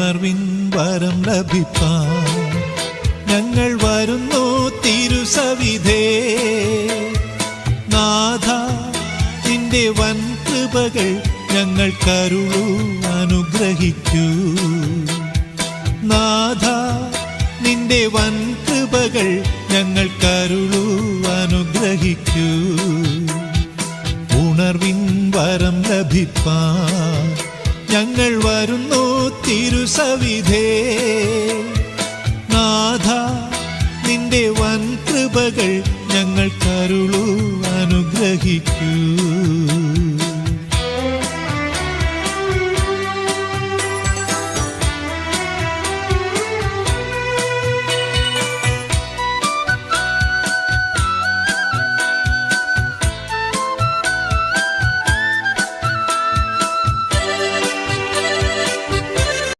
ഉണർവിൻ വരം ലഭിപ്പാൻ ഞങ്ങൾ വരുന്നു തിരുസവിധേ. നാഥ നിന്റെ വൻ കൃപകൾ ഞങ്ങൾക്കരുളൂ, അനുഗ്രഹിക്കൂ. നാഥ നിന്റെ വൻ കൃപകൾ ഞങ്ങൾക്കരുളൂ, അനുഗ്രഹിക്കൂ. ഉണർവിൻ വരം ലഭിപ്പാൻ ഞങ്ങൾ വരുന്നു തിരുസവിധേ. നാഥ നിന്റെ വൻ കൃപകൾ ഞങ്ങൾക്കരുളൂ, അനുഗ്രഹിക്കൂ.